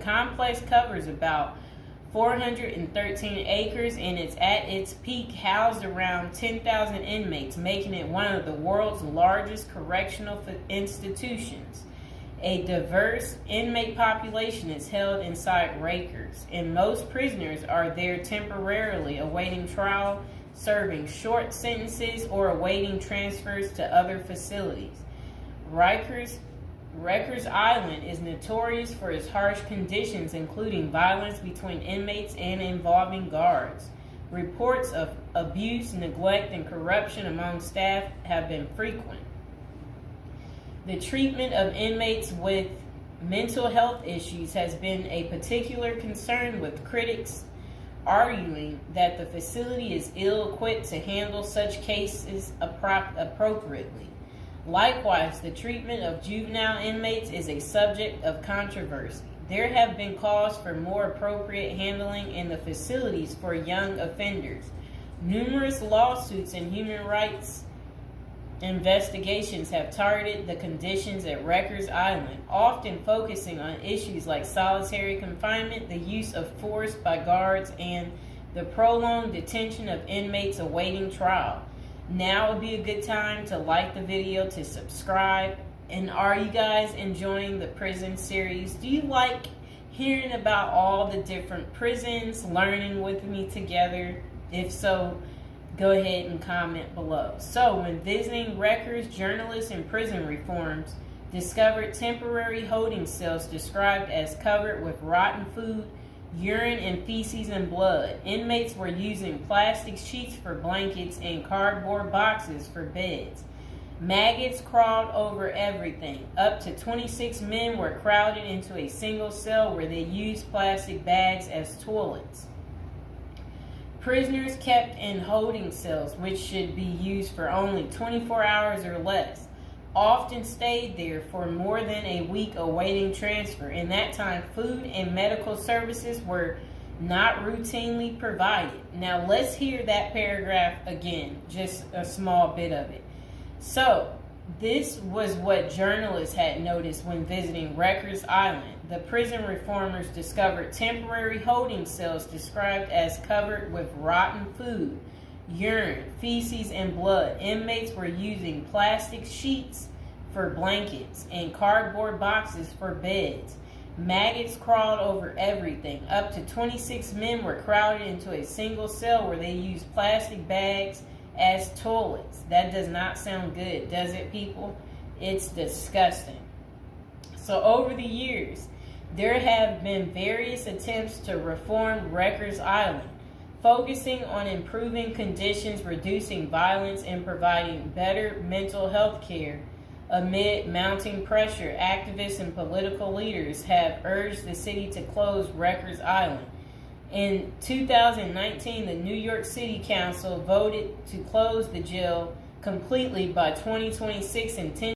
complex covers about 413 acres and it's at its peak housed around 10,000 inmates, making it one of the world's largest correctional institutions. A diverse inmate population is held inside Rikers, and most prisoners are there temporarily awaiting trial, serving short sentences, or awaiting transfers to other facilities. Rikers Island is notorious for its harsh conditions, including violence between inmates and involving guards. Reports of abuse, neglect, and corruption among staff have been frequent. The treatment of inmates with mental health issues has been a particular concern, with critics arguing that the facility is ill-equipped to handle such cases appropriately. Likewise, the treatment of juvenile inmates is a subject of controversy. There have been calls for more appropriate handling in the facilities for young offenders. Numerous lawsuits and human rights investigations have targeted the conditions at Rikers Island, often focusing on issues like solitary confinement, the use of force by guards, and the prolonged detention of inmates awaiting trial. Now would be a good time to like the video, to subscribe. And are you guys enjoying the prison series? Do you like hearing about all the different prisons, learning with me together? If so, go ahead and comment below. So, when visiting Rikers, journalists and prison reforms discovered temporary holding cells described as covered with rotten food, urine, and feces and blood. Inmates were using plastic sheets for blankets and cardboard boxes for beds. Maggots crawled over everything. Up to 26 men were crowded into a single cell where they used plastic bags as toilets. Prisoners kept in holding cells, which should be used for only 24 hours or less, often stayed there for more than a week awaiting transfer. In that time, food and medical services were not routinely provided. Now let's hear that paragraph again, just a small bit of it. So, this was what journalists had noticed when visiting Rikers Island. The prison reformers discovered temporary holding cells described as covered with rotten food, urine, feces, and blood. Inmates were using plastic sheets for blankets and cardboard boxes for beds. Maggots crawled over everything. Up to 26 men were crowded into a single cell where they used plastic bags as toilets. That does not sound good, does it, people? It's disgusting. So over the years, there have been various attempts to reform Rikers Island, focusing on improving conditions, reducing violence, and providing better mental health care. Amid mounting pressure, activists and political leaders have urged the city to close Rikers Island. In 2019, the New York City Council voted to close the jail completely by 2026, and